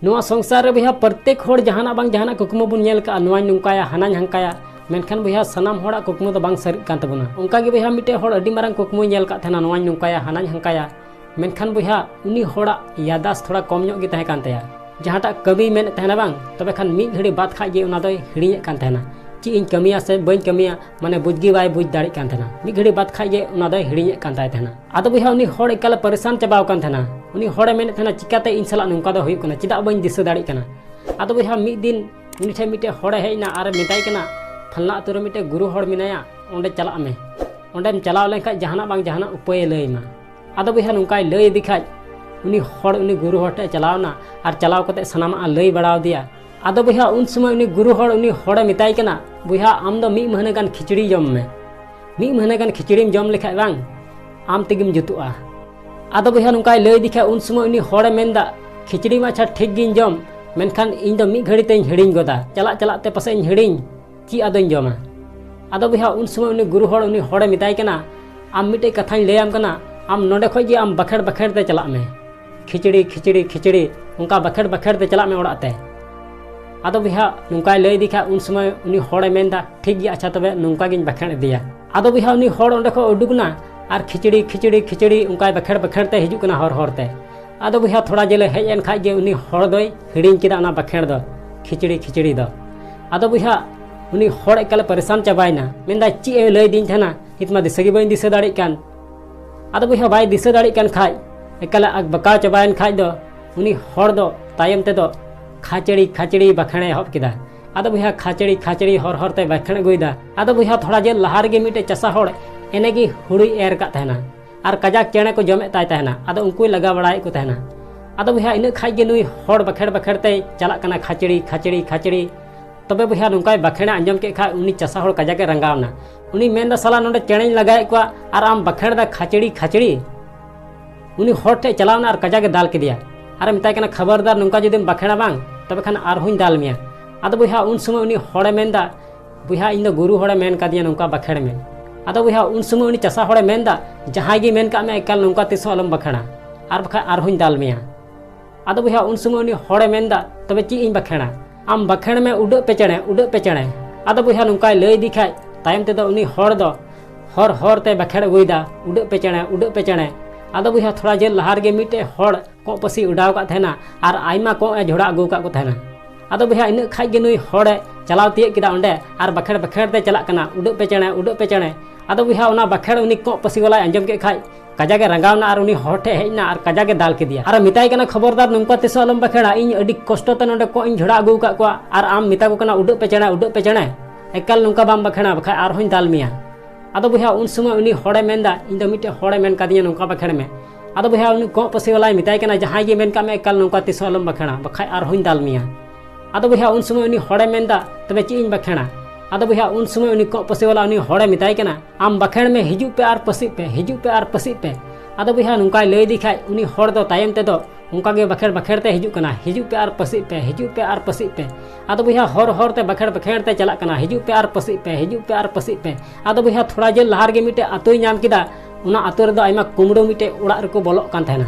नोआ संसार रे भैया प्रत्येक होड़ जहाना बांग जहाना कुकमु बुन नेल का नोआ नुंकाया हानाñ हंकाया मेनखान भैया सनाम होड़ा कुकमु दो बांग सर कान तबुना उनका गे भैया मिटे होड़ अडी मारंग कुकमु नेल का थेना नोआ नुंकाया हानाñ हंकाया मेनखान भैया उनी होड़ा यादास थोड़ा कम ᱧᱚᱜ गे तहे कान तया जहाटा कमी मेन तहना बांग तबे खान मी घड़ी बात खा गे उना दोय हिड़िñे कान तहना ची इन कमिया से बई कमिया माने बुझगी बाय बुझ दाड़ी कान तहना मी घड़ी बात खा गे उना दोय हिड़िñे कान ताय तहना आदो भैया उनी होड़ एकाल परेशान चबाव कान तहना उनी होड़े मेन तहना चिकाते इन सला नुंका दो हुई कना चिदा बई दिस दाड़ी कना आदो भैया मी दिन उनी ठे मिटे होड़े हेना आर मेताय कना फलना अतुरे मिटे गुरु होड़ मिनाया ओंडे चला में ओंडेम चलाव लेखा जहाना बांग जहाना उपाय लैमा आदो भैया नुंकाय लय दिखाय उनी होड़ उनी गुरु होटे चलावना और चलाव कते सनामा लय बड़ाव दिया आदो भैया उन समय उनी गुरु होड़ उनी होड़े मिताय कना भैया आम दो मी महीने गान खिचड़ी जम में मी महीने गान खिचड़ीम जम लेखाय बांग आम तेगिम जुतुआ आदो भैया नुंकाय लय दिखाय उन समय उनी होड़े मेनदा खिचड़ी मा अच्छा ठीक गिन जम मेनखान इन दो मी घड़ी तेñ हिड़िñ गोदा चला चला ते पासे हिड़िñ ची आदोñ जमा आदो भैया उन समय उनी गुरु होड़ उनी होड़े मिताय कना आम मिटे कथाñ लैयाम कना आम नोडे खoj जे आम बखेड़ बखेड़ ते चला में खिचड़ी खिचड़ी खिचड़ी उनका बखेड़ बखेड़ ते चला में ओड़ा ते आदो भैया नुंकाय लय दिखा उन समय उनी होड़े मेनदा ठीक गया अच्छा तबे नुंका गिन बखेड़ दिया आदो भैया उनी होड़ ओंडे खो उडुकना और खिचड़ी खिचड़ी खिचड़ी उनका बखेड़ बखेड़ ते हिजुक कना हर ते आदो भैया थोड़ा जेले हेज एन खाय जे उनी होड़ दोय हिड़िñ किदा ना बखेड़ दो खिचड़ी खिचड़ी दो आदो भैया उनी होड़ एकाल परेशान चबायना मेनदा ची ए लय दिन थाना हितमा दिसगी बई दिस दाड़ी कान आदो भैया बाय दिस दाड़ी कान खाय एकाल आग बकाव चबायन खाय दो उनी होड़ दो तायम ते दो खाचड़ी खाचड़ी बखेड़े हब किदा आदो भैया खाचड़ी खाचड़ी हर ते बखेड़ गुइदा आदो भैया थोड़ा जे लहार गे मिटे चसा होड़ एनेगी हुड़ी एर का तहना और कजाक चेणे को जमे ताय तहना आदो उनको लगा बड़ाय को तहना आदो भैया इन खाय गे नुई होड़ बखेड़ बखेड़ ते चला कना खाचड़ी खाचड़ी खाचड़ी तबे भैया नुंकाय बखेड़ा अंजम के खा उनी चसा होड़ कजाके रंगावना उनी मेनदा साला नोडे चेणे लगाय को और आम बखेड़ दा खाचड़ी खाचड़ी उनी होड़ ठे चलावना और कजाके दाल के दिया और मिताय कना खबरदार नुंका जुदिम बखेड़ा बांग तबे खान आर हुई दाल मिया आदो भैया उन समय उनी होड़े मेनदा भैया इन गुरु होड़े मेन का दिया नुंका बखेड़ में आदो भैया उन समय उनी चसा होड़े मेनदा जहां गे मेन का में एकाल नुंका तिसो अलम बखेड़ा और बखा आर हुई दाल मिया आदो भैया उन समय उनी होड़े मेनदा तबे ची इन बखेड़ा आम बखेड़ में उड़ पे चढ़े आदो भैया नुंकाय लय दिखाय तायम ते दो उनी होड़ दो हर ते बखेड़ गुइदा उड़ पे चढ़े आदो भैया थोड़ा जे लहार गे मिटे होड़ को पसी उड़ाव का थेना और आयमा को झोड़ा अगू का को थेना आदो भैया इन खाय गे नुई होड़े चलाव तिये किदा ओंडे और बखेड़ बखेड़ ते चला कना उड़ पे चढ़े आदो भैया उना बखेड़ उनी को पसी वाला अंजम के खाय कजाके रंगावना और उनी होठे हेजना और कजाके दाल के दिया और मिताय कना खबरदार नुंका तिसो अलम बखेड़ा इन अडी कष्ट ते नोडे को इन झोड़ा अगू का को और आम मिता को कना उड़ पे चढ़े एकाल नुंका बाम बखेड़ा बखाय और होई दाल मिया आदो भैया उन समय उनी होड़े मेनदा इन दो मिटे होड़े मेन का दिया नुंका बखेड़ में आदो भैया उनी को पसी वाला मिताय कना जहां गे मेन का में एकाल नुंका तिसो अलम बखेड़ा बखाय और होई दाल मिया आदो भैया उन समय उनी होड़े मेनदा तबे ची इन बखेड़ा आदो भैया उन समय उनी को पसी वाला उनी होड़े मिताय कना आम बखेड़ में हिजू पे और पसी पे आदो भैया नुंकाय लय दिखाय उनी होड़ दो तायम ते दो उनका गे बखेड़ बखेड़ ते हिजू कना हिजू पे और पसी पे आदो भैया हर ते बखेड़ ते चला कना हिजू पे और पसी पे आदो भैया थोड़ा जे लहार गे मिटे आतोय नाम किदा उना आतो रेदो आयमा कुमड़ो मिटे उड़ा रको बोलोक कान तहना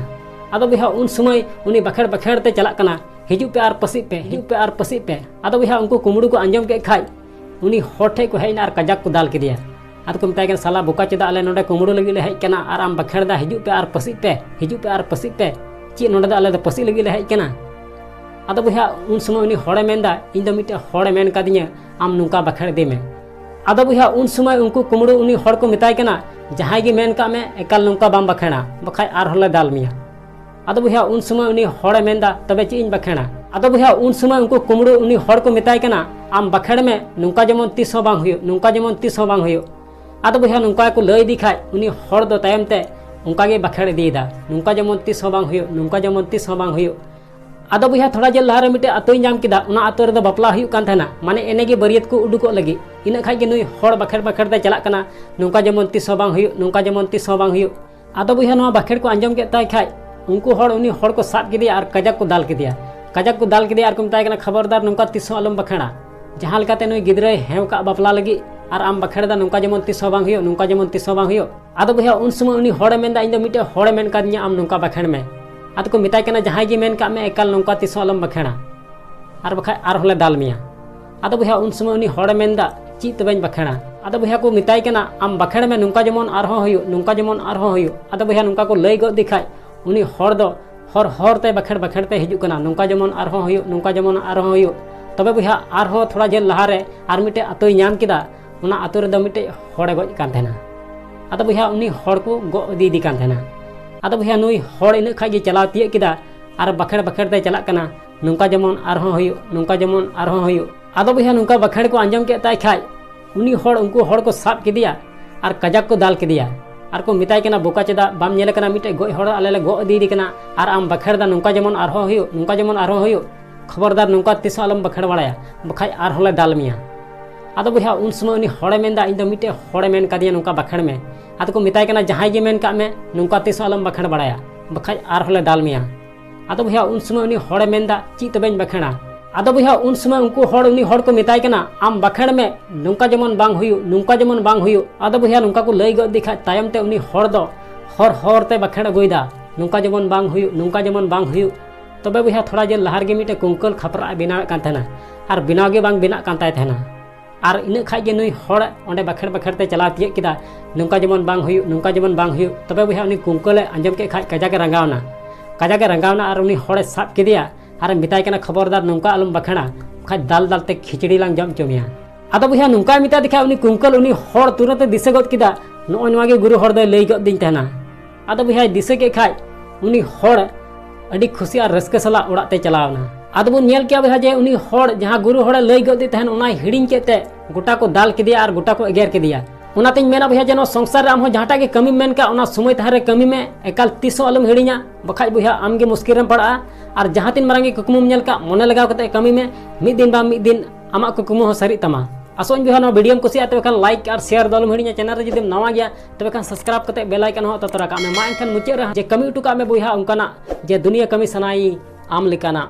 आदो भैया उन समय उनी बखेड़ ते चला कना हिजू पे और पसी पे आदो भैया उनको कुमड़ो को अंजम के खाय उनी होठे को हेना और कजाक को दाल के दिया आदो को मिताय साला बुका चेदा आले नोडे कुमड़ो लगी ले हेज कना और आम बखेड़ दा हिजू पे और पसी पे ची नोडे आले दा पसी लगी ले हेज कना आदो भैया उन समय उनी होड़े मेनदा इन दो मिटे होड़े मेन का दिया आम नुंका बखेड़ दे में आदो भैया उन समय उनको कुमड़ो उनी होड़ को मिताय कना जहां गे मेन का में एकाल नुंका बाम बखेड़ा बखाय आर होले दाल मिया आदो भैया उन समय उनी होड़े मेनदा तबे ची इन बखेड़ा आदो भैया उन समय उनको कुमड़ो उनी होड़ को मिताय कना आम बखेड़ में नुंका जेमन तिस हो बांग हुयो आदो भैया नुंका को लय दिखाय उनी होड़ दो तायम ते उनका गे बखेड़ दीदा नुंका जेमन तिस हो बांग हुयो आदो भैया थोड़ा जे लहारे मिटे आतोय नाम किदा उना आतो रेदो बापला हुयुक कान थाना माने एनेगे बरियत को उडुको लगी इन खाय गे नुई होड़ बखेड़ ते चला कना नुंका जेमन तिस हो बांग हुयो आदो भैया नोआ बखेड़ को अंजम के ताय खाय उनको होड़ उनी होड़ को साब के दिया और कजाक को दाल के दिया और को मिताय कना खबरदार नुंका तिस हो अलम बखेड़ा जहां लेकाते नुई गिद्रा हेव का बापला लगी और आम बखेड़ दा नुंका जेमन तिस हो बांग हुयो आदो भैया उन समय उनी होड़े मेनदा इन दो मिटे होड़े मेन का दिया आम नुंका बखेड़ में आद को मिताय कना जहां गे मेन का में एकाल नौका तिसो अलम बखेड़ा और बखाय आर होले दाल मिया आदो बुया उन समय उनी होड़े मेनदा ची तबेन बखेड़ा आदो बुया को मिताय कना आम बखेड़ में नुंका जमन आरहो होयो नुंका जमन आरहो होयो आदो बुया नुंका को लई गो दिखाय उनी होड़ दो हर हर ते बखेड़ बखेड़ ते हिजु कना नुंका जमन आरहो होयो नुंका जमन आरहो होयो तबे बुया आरहो थोड़ा जेल लहारे आर मिटे अतोय नाम किदा उना अतो रे दो मिटे होड़े गज कान थेना आदो बुया उनी होड़ को गो दी कान थेना आदो बुया नुई होड़ इन खाय गे चलाव तिये किदा आर बखेड़ बखेड़ ते चला कना नुंका जमन आरहो होयो नुंका जमन आरहो होयो आदो बुया नुंका बखेड़ को आंजम के ताय खाय उनी होड़ उनको होड़ को साब किदिया और कजाक को दाल किदिया और को मिताय कना बोका चेदा बाम नेले कना मिटे गoj होड़ आले गो दी कना और आम बखेड़ दा नुंका जमन आरहो होयो नुंका जमन आरहो होयो खबरदार नुंका तिस आलम बखेड़ बाड़ाया बखाय आर होले दाल मिया आदो बुया उन समय उनी होड़े मेनदा इन दो मिटे होड़े मेन कादिया नुंका बखेड़ में आदो को मिताय कना जहां जे मेन का में नुंका तिस आलम बखेड़ बाड़ाया बखाय आर होले दाल मिया आदो बुया उन समय उनी होड़े मेनदा ची तबेन बखेड़ा आदो बुया उन समय उनको होड़ उनी होड़ को मिताय कना आम बखेड़ में नुंका जमन बांग हुयु नुंका जमन बांग हुयु आदो बुया नुंका को लई गो दिखा तायम ते उनी होड़ दो हर हर ते बखेड़ गोइदा नुंका जमन बांग हुयु नुंका जमन बांग हुयु तबे बुया थोड़ा जे लहार गे मिटे कुंकल खपरा बनाव कान थेना और बनाव गे बांग बिना कान ताय थेना और इन खाय गे नुई होड़ ओंडे बखेड़ बखेड़ ते चला तिये किदा नुंका जमन बांग हुयु नुंका जमन बांग हुयु तबे बुया उनी कुंकले आंजम के खाय कजाके रंगावना और उनी होड़े साब किदिया और मिताय कना खबरदार नुंका आलम बखेड़ा खाय दाल दाल ते खिचड़ी लांग जम चोमिया आदो बुया नुंका मिता दिखा उनी कुंकल उनी होड़ तुरंत दिसे गद किदा नोय नोवा गे गुरु होड़ दो लई गद दिन तहना आदो बुया दिसे के खाय उनी होड़ अडी खुशी और रस्के सला ओड़ा ते चलावना आदो बन नेल किया बुया जे उनी होड़ जहां गुरु होड़ लई गद दी तहन ओना हिडिंग केते गोटा को दाल किदिया और गोटा को एगेर किदिया उनातें मेना बुया जे संसार रे आम जहाटा गे कमी मेन का समय तहारे कमी में एकाल तिसो अलम हिड़िया बखाय बुया आम गे मुश्किल में पड़ा और जहां तीन मारंगे कुकमुम नेल का मने लगाव कते कमी में मिद दिन बा मिद दिन आमा कुकमु हो सरी तमा आसोन बुया नो वीडियो कुसिया तबे खान लाइक और शेयर दलम हिड़िया चैनल रे जदि नवा गया तबे खान सब्सक्राइब कते बेल आइकन हो ततरा का में मा एनखान मुचे रे जे कमी उटुका में बुया उनकाना जे दुनिया कमी सनाई आम लिकाना।